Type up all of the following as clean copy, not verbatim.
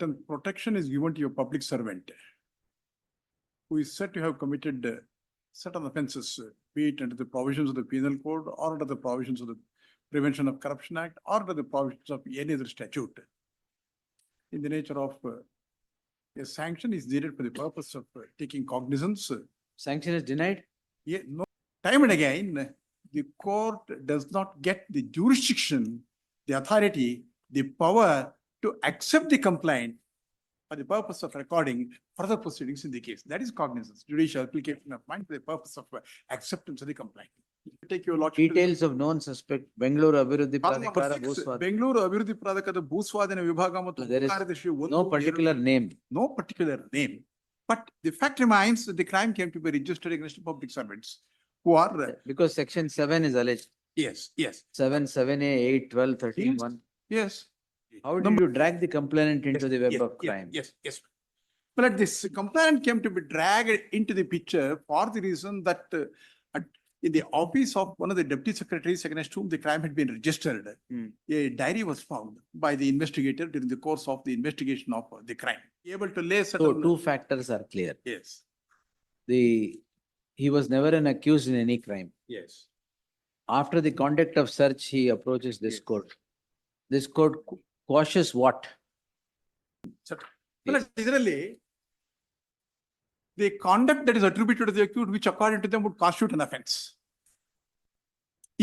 certain protection is given to your public servant who is said to have committed certain offences, be it under the provisions of the Penal Code or under the provisions of the Prevention of Corruption Act or under the provisions of any other statute. In the nature of a sanction is needed for the purpose of taking cognizance. Sanction is denied? Yeah, no. Time and again, the court does not get the jurisdiction, the authority, the power to accept the complaint for the purpose of recording further proceedings in the case. That is cognizance, judicial application of mind for the purpose of acceptance of the complaint. Take your lordship. Details of known suspect, Bengaluru Abhiruddhi Number Pradhikara 6, Bhuswad. Bengaluru ಅಭಿವೃದ್ಧಿ ಪ್ರಾಧಿಕಾರದ ಭೂಸ್ವಾಧೀನ ವಿಭಾಗ ಮತ್ತು There is ಕಾರ್ಯದರ್ಶಿ ಒಂದು, No particular name. no particular name. But the fact remains that the crime came to be registered against public servants who are, Because section 7 is alleged. yes, 7, 7A, 8, 12, 13, Yes. 1. yes. How did you drag the complainant into the web Yes, of crime? Yes. But this complaint came to be dragged into the picture for the reason that in the office of one of the deputy secretaries against whom the crime had been registered, a diary was found by the investigator during the course of the investigation of the crime. Able to lay So certain. two factors are clear. Yes, He was never an accused in any crime. yes. After the conduct of search, he approaches this Yes. court. This court quashes what? Well, ಇದರಲ್ಲಿ the conduct that is attributed to the accused, which according to them would constitute an offense.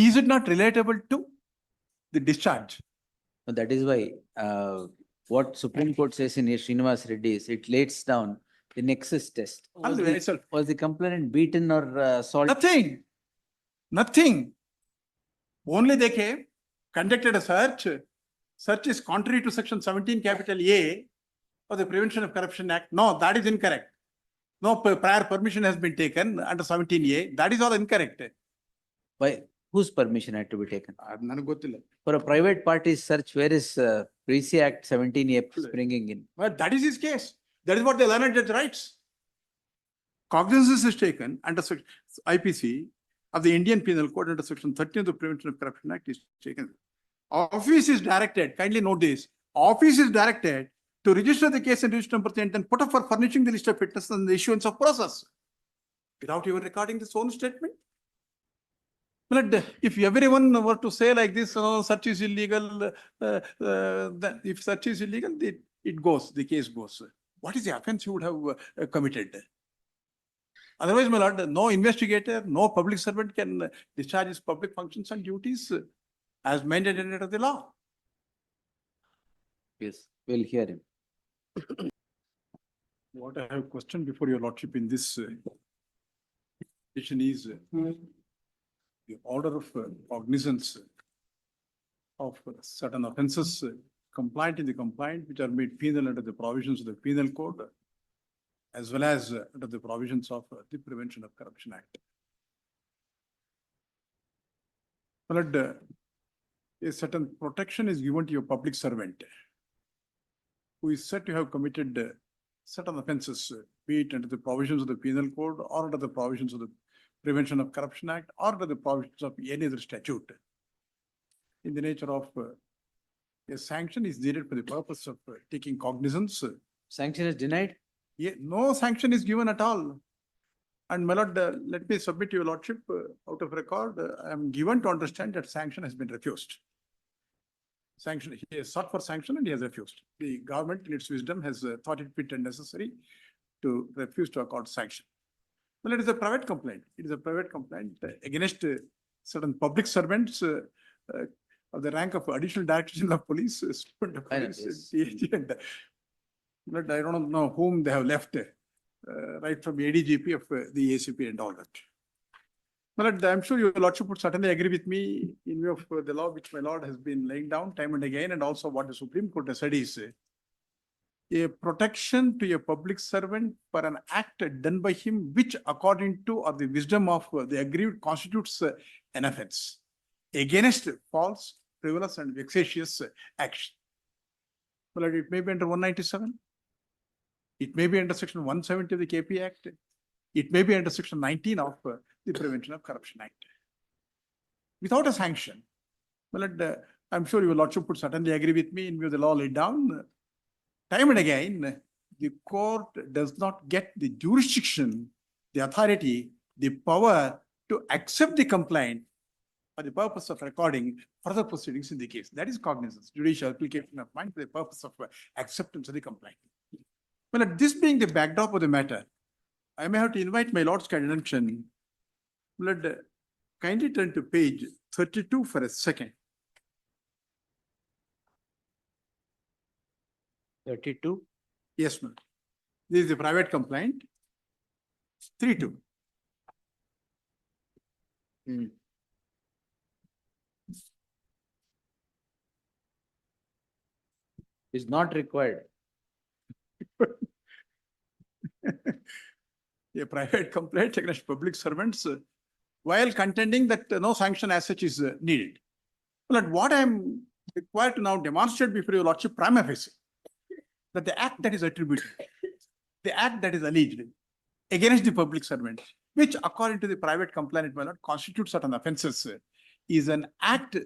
Is it not relatable to the discharge? And that is why what Supreme Court says in Srinivas Reddy is it lays down the nexus test. Was the complainant beaten or assaulted? Nothing. Only they came, conducted a search. Search is contrary to section 17 capital A of the Prevention of Corruption Act. No, that is incorrect. No prior permission has been taken under 17A. That is all incorrect. By whose permission had to be taken? ನನಗೆ ಗೊತ್ತಿಲ್ಲ. For a private party's search, where is PC Act 17A springing in? But that is his case. That is what the learned judge writes. Cognizance is taken under IPC of the Indian Penal Code under section 13 of the Prevention of Corruption Act is taken. Office is directed, kindly note this, office is directed to register the case in register number 10 and put up for furnishing the list of witnesses and the issuance of process. Without even recording this own statement. But if everyone were to say like this, search is illegal, then if search is illegal, it goes, the case goes. What is the offense you would have committed? Otherwise, my lord, no investigator, no public servant can discharge his public functions and duties as mandated under the law. Yes, we'll hear him. What I have questioned before your lordship in this petition is the order of cognizance of certain offences compliant in the complaint which are made penal under the provisions of the Penal Code as well as under the provisions of the Prevention of Corruption Act. But a certain protection is given to your public servant who is said to have committed certain offences, be it under the provisions of the Penal Code or under the provisions of the Prevention of Corruption Act or under the provisions of any other statute. In the nature of a sanction is needed for the purpose of taking cognizance. Sanction is denied? Yeah, no sanction is given at all. And my lord, let me submit to your lordship out of record. I am given to understand that sanction has been refused. Sanction, he has sought for sanction and he has refused. The government in its wisdom has thought it fit and necessary to refuse to accord sanction. Well, it is a private complaint. It is a private complaint against certain public servants of the rank of additional director general of police, student of police, DIG, and but I don't know whom they have left, right from ADGP of the ACP and all that. But I'm sure your lordship would certainly agree with me in view of the law which my lord has been laying down time and again, and also what the Supreme Court has said is a protection to a public servant for an act done by him which according to or the wisdom of the aggrieved constitutes an offense against false, frivolous and vexatious action. Well, it may be under 197. It may be under section 170 of the KP Act. It may be under section 19 of the Prevention of Corruption Act. Without a sanction, well, I'm sure your lordship would certainly agree with me in view of the law laid down. time and again, the court does not get the jurisdiction, the authority, the power to accept the complaint for the purpose of recording further proceedings in the case. That is cognizance, judicial application of mind for the purpose of acceptance of the complaint. Well, this being the backdrop of the matter, I may have to invite my lord's attention. Well, kindly turn to page 32 for a second. 32. Yes, ma'am. This is the private complaint. 3-2. Is not required. A private complaint against public servants while contending that no sanction as such is needed. But what I am required to now demonstrate before your lordship prima facie that the act that is attributed, the act that is alleged against the public servant, which according to the private complaint may not constitute certain offences, is an act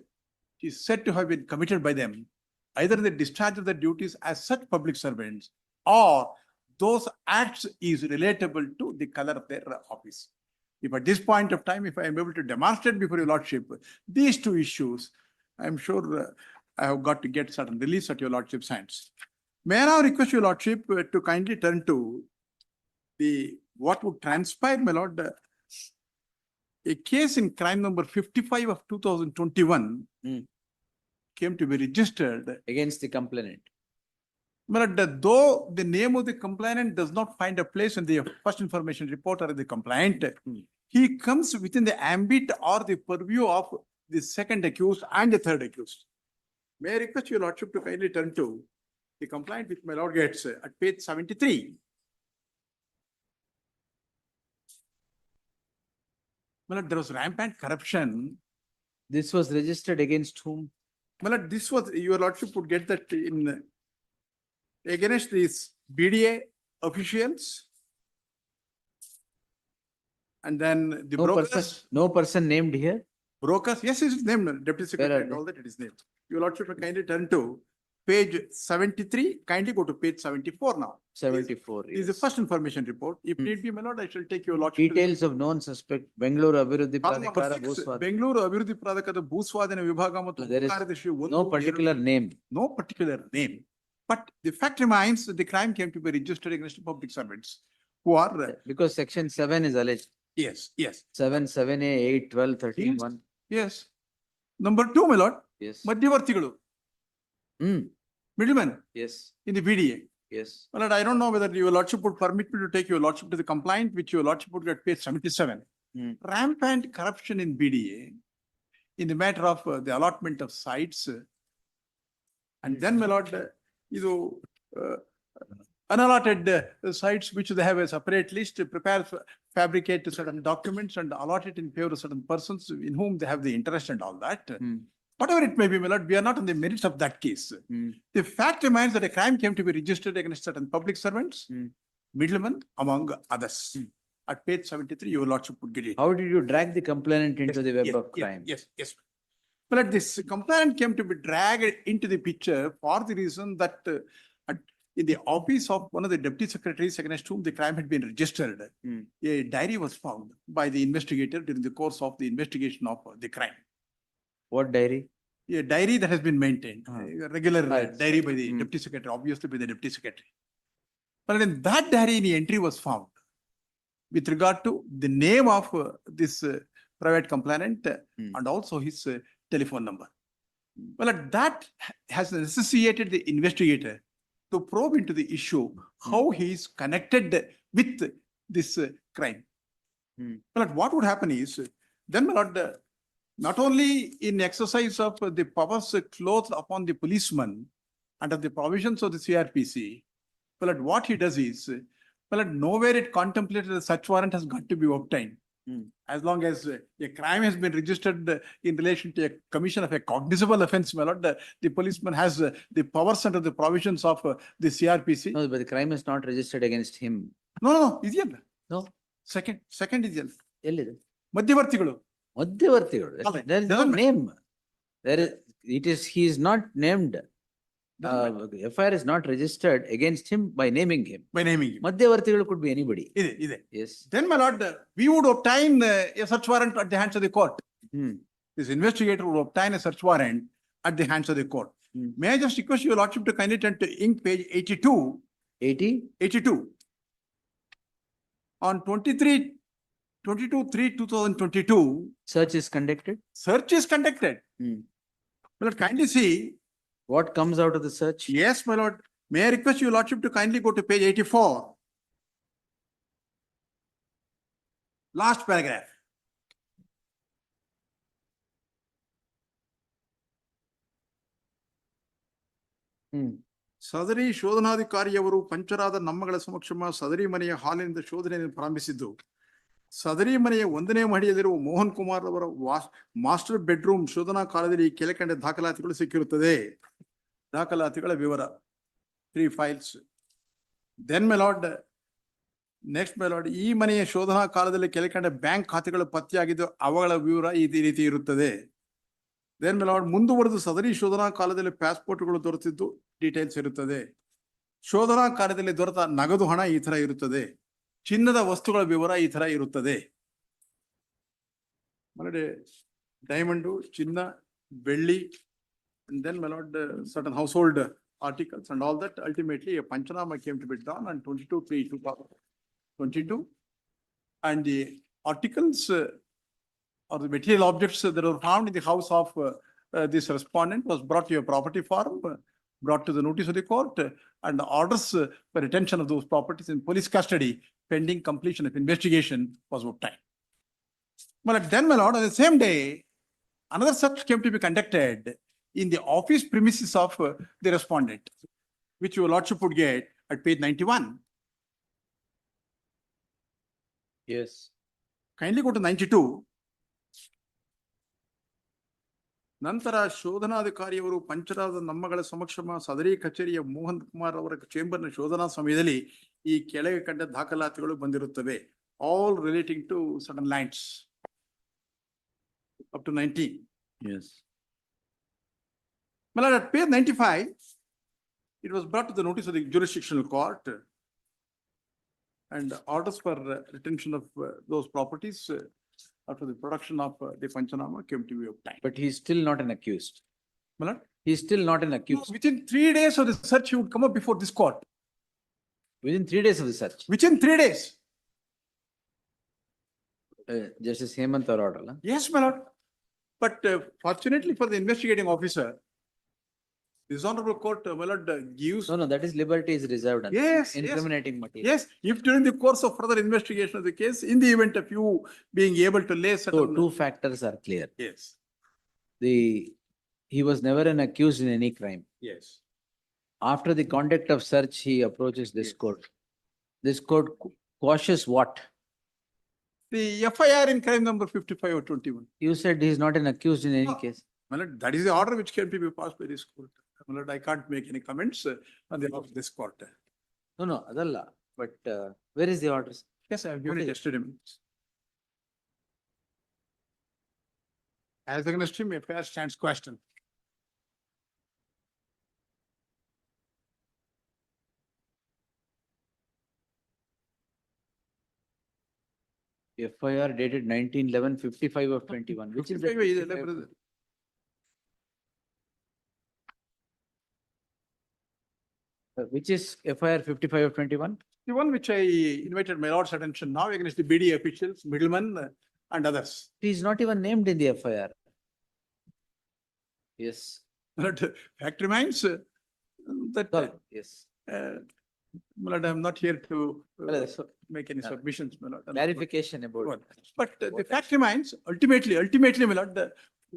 is said to have been committed by them, either in the discharge of their duties as such public servants, or those acts is relatable to the color of their office. If at this point of time, if I am able to demonstrate before your lordship these two issues, I am sure I have got to get certain release at your lordship's hands. May I now request your lordship to kindly turn to the what would transpire, my lord, a case in crime number 55 of 2021 came to be registered Against the complainant. But though the name of the complainant does not find a place in the first information report or the complaint, he comes within the ambit or the purview of the second accused and the third accused. May I request your lordship to kindly turn to the complaint which my lord gets at page 73. Well, there was rampant corruption. This was registered against whom? Well, this was, your lordship would get that in against these BDA officials and then the brokers. No person named here? Brokers, yes, it's named, deputy secretary and all that it is named. Your lordship will kindly turn to page 73, kindly go to page 74 now. 74. This is the first information report. If need be, my lord, I shall take your lordship. Details of known suspect, Bengaluru Abhiruddhi Pradhikara Bhuswad. Bengaluru Abhiruddhi Pradhikara Bhuswadana Vibhaga ಮತ್ತು There is no particular name. No particular name. But the fact remains that the crime came to be registered against public servants who are. Because section 7 is alleged. Yes, yes. 7, 7A, 8, 12, 13, Yes. 1. Yes. Number 2, my lord, Yes. madhyavartigalu, middlemen Yes. in the BDA. Yes. My lord, I don't know whether your lordship would permit me to take your lordship to the complaint which your lordship would get page 77. Rampant corruption in BDA in the matter of the allotment of sites. And then, my lord, unallotted sites which they have a separate list to prepare, fabricate certain documents and allot it in favor of certain persons in whom they have the interest and all that. Whatever it may be, my lord, we are not on the merits of that case. The fact remains that a crime came to be registered against certain public servants, middlemen, among others. At page 73, your lordship would get it. How did you drag the complainant into the web of crime? Yes. But this complainant came to be dragged into the picture for the reason that in the office of one of the deputy secretaries against whom the crime had been registered, a diary was found by the investigator during the course of the investigation of the crime. What diary? A diary that has been maintained, a regular Right. diary by the deputy secretary, obviously by the deputy secretary. But in that diary, an entry was found with regard to the name of this private complainant and also his telephone number. Well, that has necessitated the investigator to probe into the issue, how he is connected with this crime. Well, what would happen is, then my lord, not only in exercise of the powers clothed upon the policeman under the provisions of the CRPC, but what he does is, well, nowhere it contemplated a search warrant has got to be obtained. As long as a crime has been registered in relation to a commission of a cognizable offense, my lord, the policeman has the powers under the provisions of the CRPC. No, but the crime is not registered against him. No, is it? No. Second is it? ಎಲ್ಲಿದೆ? ಮಧ್ಯವರ್ತಿಗಳು. ಮಧ್ಯವರ್ತಿಗಳು. ಅಲ್ಲ, There is no doesn't- name. He is not named. FIR is not registered against him by naming him. by naming him. Madhyavartigal could be anybody. Ide. Yes. Then, my lord, we would obtain a search warrant at the hands of the court. Hmm. This investigator would obtain a search warrant at the hands of the court. May I just request your lordship to kindly turn to ink page 82. 82. On 22/3/2022, Search is conducted. search is conducted. Hmm. My lord, kindly see. What comes out of the search? Yes, my lord. May I request your lordship to kindly go to page 84. Last paragraph. Hmm. ಸದರಿ ಶೋಧನಾಧಿಕಾರಿಯವರು ಪಂಚರಾದ ನಮ್ಮಗಳ ಸಮಕ್ಷಮ ಸದರಿ ಮನೆಯ ಹಾಲಿನಿಂದ ಶೋಧನೆಯನ್ನು ಪ್ರಾರಂಭಿಸಿದ್ದು ಸದರಿ ಮನೆಯ 1ನೇ ಮಹಡಿಯಲ್ಲಿರುವ ಮೋಹನ್ ಕುಮಾರ್ ಅವರ master bedroom ಶೋಧನಾ ಕಾಲದಲ್ಲಿ ಕೆಳಕಂಡ ದಾಖಲಾತಿಗಳು ಸಿಕ್ಕಿರುತ್ತದೆ. ದಾಖಲಾತಿಗಳ ವಿವರ 3 files. Then my lord, next my lord, ಈ ಮನೆಯ ಶೋಧನಾ ಕಾಲದಲ್ಲಿ ಕೆಳಕಂಡ ಬ್ಯಾಂಕ್ ಖಾತೆಗಳು ಪತ್ತೆಯಾಗಿದ್ದು ಅವುಗಳ ವಿವರ ಈ ರೀತಿ ಇರುತ್ತದೆ. ದೆನ್ ಮೈ ಲಾರ್ಡ್, ಮುಂದುವರೆದು ಸದರಿ ಶೋಧನಾ ಕಾಲದಲ್ಲಿ ಪಾಸ್ಪೋರ್ಟ್ಗಳು ದೊರೆತಿದ್ದು ಡೀಟೇಲ್ಸ್ ಇರುತ್ತದೆ. ಶೋಧನಾ ಕಾರ್ಯದಲ್ಲಿ ದೊರೆತ ನಗದು ಹಣ ಈ ತರ ಇರುತ್ತದೆ. ಚಿನ್ನದ ವಸ್ತುಗಳ ವಿವರ ಈ ತರ ಇರುತ್ತದೆ. ಡೈಮಂಡು, ಚಿನ್ನ, ಬೆಳ್ಳಿ, and then my lord, certain household articles and all that. Ultimately, a Panchanama came to be done on 22/3/2022, and the articles or the material objects that were found in the house of this respondent was brought to a property farm, brought to the notice of the court, and the orders for retention of those properties in police custody pending completion of investigation was obtained. Well, then, my lord, on the same day, another search came to be conducted in the office premises of the respondent, which your lordship would get at page 91. Yes. Kindly go to 92. ನಂತರ ಶೋಧನಾಧಿಕಾರಿಯವರು ಪಂಚರಾದ ನಮ್ಮಗಳ ಸಮಕ್ಷಮ ಸದರಿ ಕಚೇರಿಯ ಮೋಹನ್ ಕುಮಾರ್ ಅವರ ಚೇಂಬರ್ನ ಶೋಧನಾ ಸಮಯದಲ್ಲಿ ಈ ಕೆಳಗೆ ಕಂಡ ದಾಖಲಾತಿಗಳು ಬಂದಿರುತ್ತವೆ. All relating to certain lines up to 19. Yes. Well, at page 95, it was brought to the notice of the jurisdictional court, and orders for retention of those properties after the production of the Panchanama came to be obtained. But he is still not an accused. My lord? He is still not an No, accused. within 3 days of the search, he would come up before this court. Within 3 days of the search. Within 3 days. Justice Hemant or order. Yes, my lord. But fortunately for the investigating officer, this honorable court, my lord, gives. No, that is liberty is reserved. Yes, yes. Incriminating material. Yes, if during the course of further investigation of the case, in the event of you being able to lay So certain. 2 factors are clear. Yes, He was never an accused in any crime. yes. After the conduct of search, he approaches this Yes. court. This court quashes what? The F.I.R. in crime number 55 or 21. You said he is not an accused in any No. case. My lord, that is the order which came to be passed by this court. My lord, I can't make any comments on the of this court. No, adalla. But where is the orders? Yes, I have given it Okay. yesterday. As against him, F.I.R. stands question. FIR dated 19/11/55 of 21. Which is the 55 is 55? brother. Which is FIR 55 of 21? The one which I invited my lord's attention now against the BD officials, middlemen and others. He is not even named in the FIR. Yes. But fact remains that Sorry. Yes. my lord, I am not here to So make any submissions, my lord. clarification about. But the fact remains, ultimately, my lord,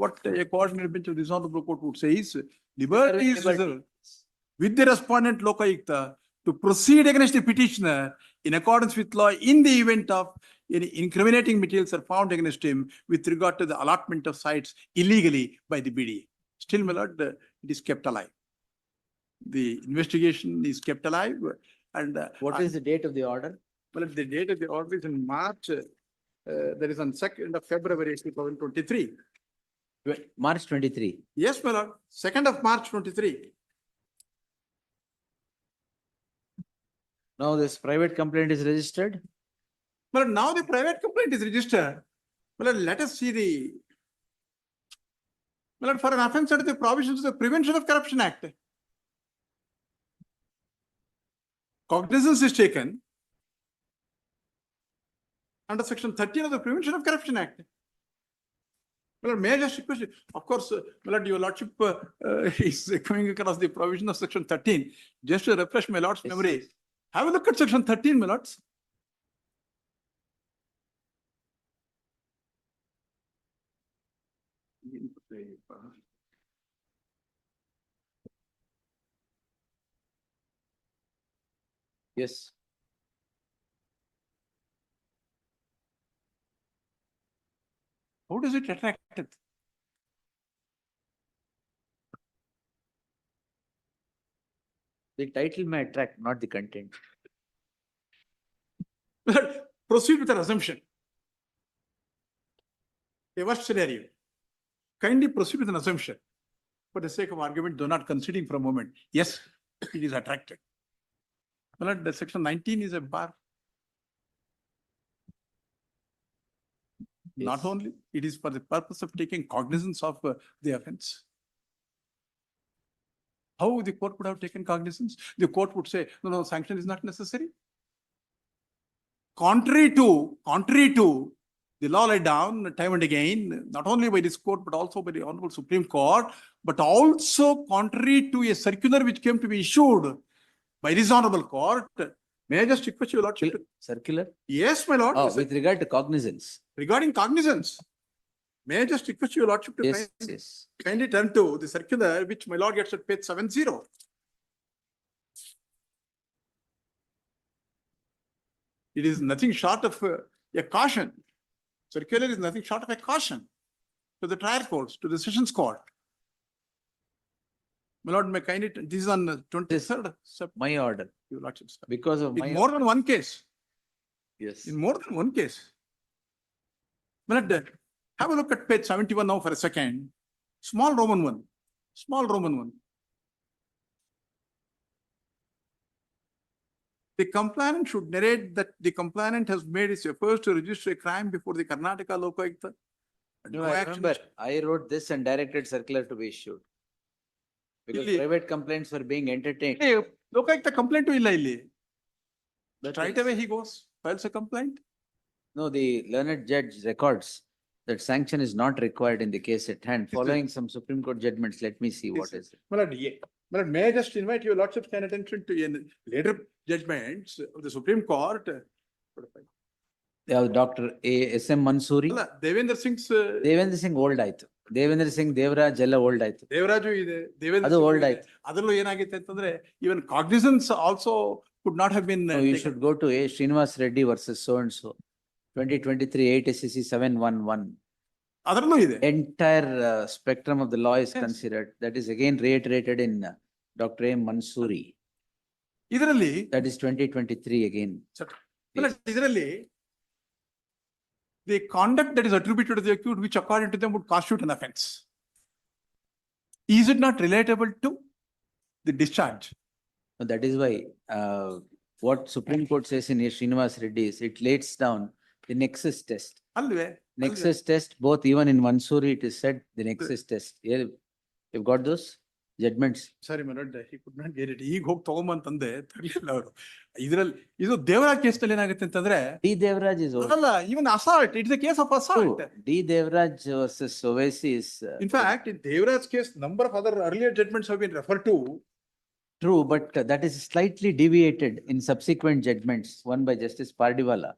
what a coordinated bench of this honorable court would say is liberty is reserved with the respondent lokaikta to proceed against the petitioner in accordance with law in the event of any incriminating materials are found against him with regard to the allotment of sites illegally by the BD. Still, my lord, it is kept alive. The investigation is kept alive, and What is the date of the order? well, the date of the order is in March, that is on 2nd of February 2023. March 23. Yes, my lord, 2nd of March 23. Now this private complaint is registered. But now the private complaint is registered. Well, let us see the. Well, for an offence under the provisions of the Prevention of Corruption Act. Cognizance is taken under section 13 of the Prevention of Corruption Act. Well, may I just request you, of course, well, your lordship is coming across the provision of section 13. Just to refresh my lord's Yes, memory, yes. have a look at section 13, my lords. Yes. How does it attract it? The title may attract, not the content. Proceed with an assumption. A worst scenario. Kindly proceed with an assumption. For the sake of argument, do not conceding for a moment. Yes, it is attracted. Well, the section 19 is a bar. Not Yes. only, it is for the purpose of taking cognizance of the offence. How the court would have taken cognizance? The court would say, no, sanction is not necessary. Contrary to the law laid down time and again, not only by this court, but also by the Honorable Supreme Court, but also contrary to a circular which came to be issued by this Honorable Court. May I just request your lordship? to- Circular? Yes, my lord. Oh, with regard to cognizance. Regarding cognizance, may I just request your lordship to Yes, yes. kindly turn to the circular which my lord gets at page 70. It is nothing short of a caution. Circular is nothing short of a caution to the trial courts, to the sessions court. My lord, may kindly, this is on 23rd. My order, Your lordship. because of my. In more than one case, Yes. in more than one case. My lord, have a look at page 71 now for a second. Small Roman one. The complainant should narrate that the complainant has made his efforts to register a crime before the Karnataka Lokaayukta. No, I remember, I wrote this and directed circular to be issued. Because Really? private complaints were being entertained. Lokaayukta complaint illa illi. That Right is- away he goes, files a complaint. No, the learned judge records that sanction is not required in the case at hand. it? Following some Supreme Court judgments, let me see what is it. My lord, may I just invite your lordship's kind attention to later judgments of the Supreme Court. They have Dr. S.M. Mansoori. ಅಲ್ಲ, Devendra sings Devendra Singh old ಆಯ್ತು. ದೇವೇಂದ್ರ ಸಿಂಗ್ ದೇವರಾಜ್ ಎಲ್ಲ old ಆಯ್ತು. ದೇವರಾಜು ಇದೆ, ದೇವೇಂದ್ರ ಅದು Singh old ಇದೆ. ಆಯ್ತು. ಅದರಲ್ಲೂ ಏನಾಗಿತ್ತು ಅಂತಂದ್ರೆ even cognizance also could not have been No, you should go to A. Srinivas Reddy versus so and so. 2023 8 SCC 711. ಅದರಲ್ಲೂ ಇದೆ. Entire spectrum of the law is Yes. considered. That is again reiterated in Dr. A. Mansoori. ಇದರಲ್ಲಿ That is 2023 again. ಇದರಲ್ಲಿ the conduct that is attributed to the accused, which according to them would constitute an offense. Is it not relatable to the discharge? So that is why what Supreme Court says in A. Srinivas Reddy is it lays down the nexus test. ಅಲ್ವೇ? Nexus test, both even in Mansoori, it is said the nexus test. You've got those judgments. Sorry ಮನೋಡ್, he could not get it. ಈಗ ಹೋಗಿ ತಗೊಂಬಂತಂದೆ ತರಲಿಲ್ಲ ಅವರು. ಇದ್ರಲ್ಲಿ ಇದು ದೇವರಾಜ್ ಕೇಸ್ನಲ್ಲಿ ಏನಾಗುತ್ತೆ ಅಂತಂದ್ರೆ D. Devraj is old. ಅಲ್ಲ, even assault, it is a case of assault. D. Devraj versus Ovesi is. In fact, in Devraj's case, number of other earlier judgments have been referred to. True, but that is slightly deviated in subsequent judgments, one by Justice Pardiwala.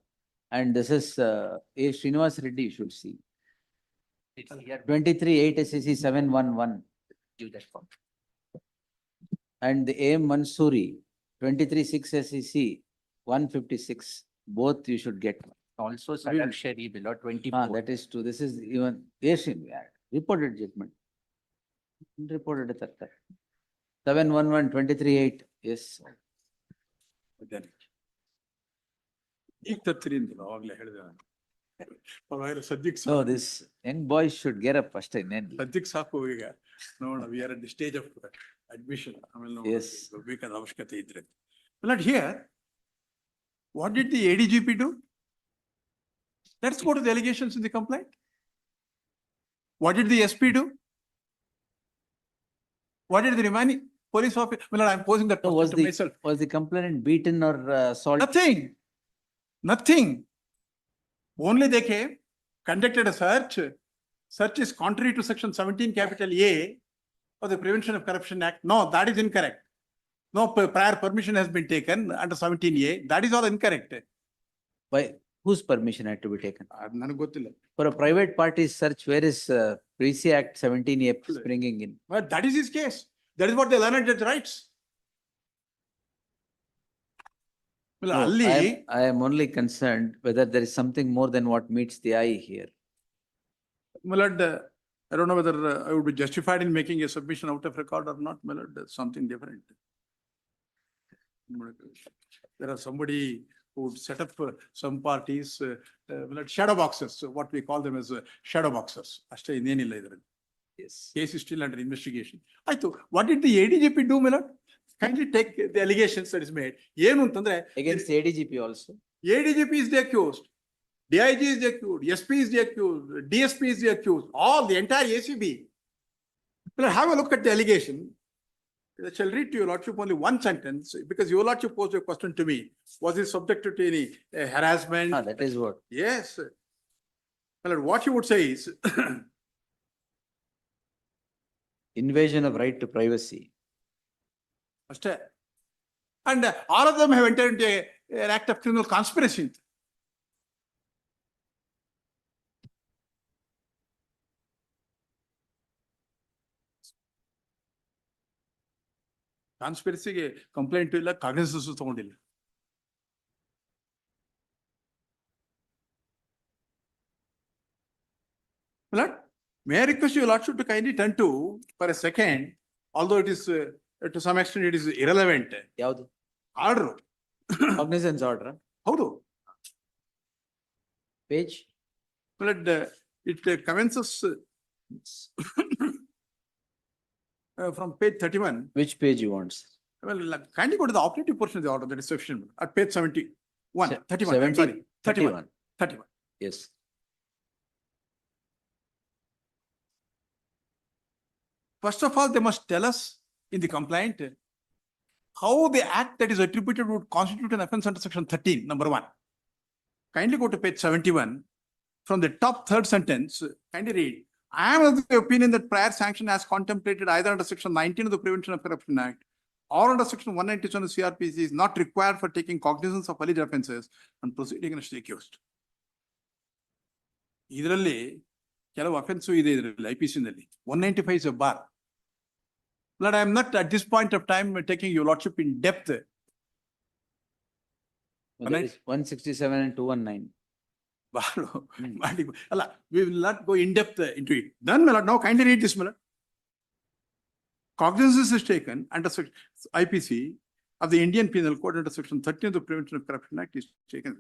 And this is A. Srinivas Reddy, you should see. 23 8 SCC 711. Give that form. And the A. Mansoori, 23 6 SCC 156. Both you should get. Also Sadal Sherry below 24. That is true. This is even, yes, reported judgment. Reported at that. 711 23 8, yes. ಈಗ ತರ್ತೀರಿ ಅಂತ ಅವಾಗಲೇ ಹೇಳಿದೆ ನಾನು. ಪರವಾಗಿಲ್ಲ, ಸದ್ಯಕ್ಕೆ So ಸಾಕು. this young boys should get up first in end. ಸದ್ಯಕ್ಕೆ ಸಾಕು ಈಗ. ನೋಡೋಣ, we are at the stage of admission. ಆಮೇಲೆ Yes. ಬೇಕಾದ ಅವಶ್ಯಕತೆ ಇದ್ರೆ. But here, What did the ADGP do? Let's go to the allegations in the complaint. What did the SP do? What did the remaining police officer? Well, I'm posing that No, question to myself. was the complainant beaten or assaulted? Nothing. Nothing. Only they came, conducted a search. Search is contrary to section 17 capital A of the Prevention of Corruption Act. No, that is incorrect. No prior permission has been taken under 17A. That is all incorrect. By whose permission had to be taken? ನನಗೆ ಗೊತ್ತಿಲ್ಲ. For a private party search, where is Pre-C Act 17A bringing in? But that is his case. That is what the learned judge writes. Well, No, Ali, I am only concerned whether there is something more than what meets the eye here. Millard, I don't know whether I would be justified in making a submission out of record or not, Millard, something different. There are somebody who would set up some parties, Millard, shadow boxes, so what we call them as shadow boxers. ಅಷ್ಟೇ ಇನ್ನೇನಿಲ್ಲ ಇದರಲ್ಲಿ. Yes. Case is still under investigation. ಆಯ್ತು, what did the ADGP do, Millard? Kindly take the allegations that is made. ಏನು ಅಂತಂದ್ರೆ Against ADGP also? ADGP is the accused, DIG is the accused, SP is the accused, DSP is the accused, all the entire ACB. Well, have a look at the allegation. I shall read to your lordship only one sentence because your lordship posed a question to me. Was he subjected to any harassment? Ah, that is what. Yes. Well, what you would say is Invasion of right to privacy. ಅಷ್ಟೇ. And all of them have entered into an act of criminal conspiracy. ಕಾನ್ಸ್ಪಿರಸಿಗೆ complaint ಇಲ್ಲ, cognizance ತಗೊಂಡಿಲ್ಲ. Lord, may I request your lordship to kindly turn to for a second, although it is to some extent it is irrelevant. ಯಾವುದು? Order. Cognizance order. ಹೌದು. Page? Lord, it commences from page 31. Which page you want? Well, kindly go to the operative portion of the order, that is sufficient. At page 71, 31, I'm 70, sorry, 31, 31. Yes. First of all, they must tell us in the complaint how the act that is attributed would constitute an offence under section 13, number 1. Kindly go to page 71. From the top third sentence, kindly read. I am of the opinion that prior sanction as contemplated either under section 19 of the Prevention of Corruption Act or under section 197 of CRPC is not required for taking cognizance of alleged offences and proceeding against the accused. ಇದರಲ್ಲಿ ಕೆಲವು offence ಇದೆ ಇದರಲ್ಲಿ IPC ನಲ್ಲಿ 195 is a bar. But I am not at this point of time taking your lordship in depth. No, that is 167 and 219. ಅಲ್ಲ, we will not go in depth into it. Then, my lord, now kindly read this, my lord. Cognizance is taken under IPC of the Indian Penal Code under section 13 of the Prevention of Corruption Act is taken.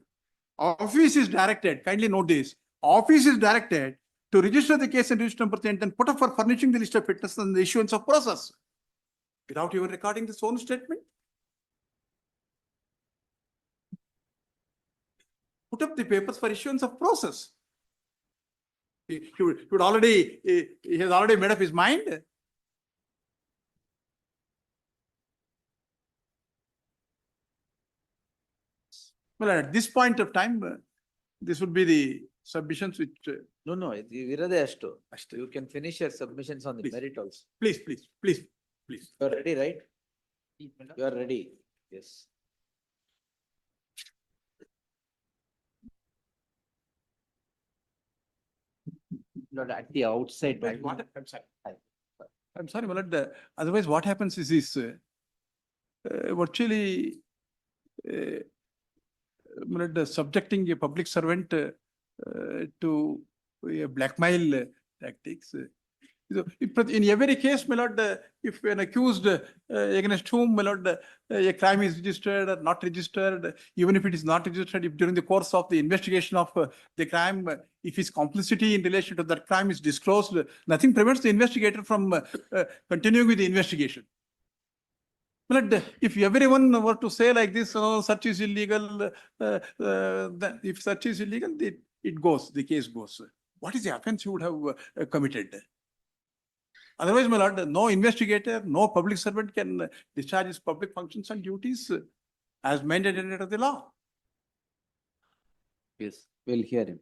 Office is directed, kindly note this, office is directed to register the case and register number 10 and put up for furnishing the list of witnesses and the issuance of process. Without even recording this own statement. Put up the papers for issuance of process. He has already made up his mind. Well, at this point of time, this would be the submissions which, No, no, ಇರದೇ ಅಷ್ಟು. You can finish your submissions on the Please. merit also. please. You are ready, right? You are ready. Yes. Lord, at the outset, But I'm sorry, my lord, otherwise what happens is this, virtually, my lord, subjecting a public servant to a blackmail tactics. In every case, my lord, if an accused against whom, my lord, a crime is registered or not registered, even if it is not registered, if during the course of the investigation of the crime, if his complicity in relation to that crime is disclosed, nothing prevents the investigator from continuing with the investigation. My lord, if everyone were to say like this, search is illegal, then if search is illegal, it goes, the case goes. What is the offense you would have committed? Otherwise, my lord, no investigator, no public servant can discharge his public functions and duties as mandated under the law. Yes, we'll hear him.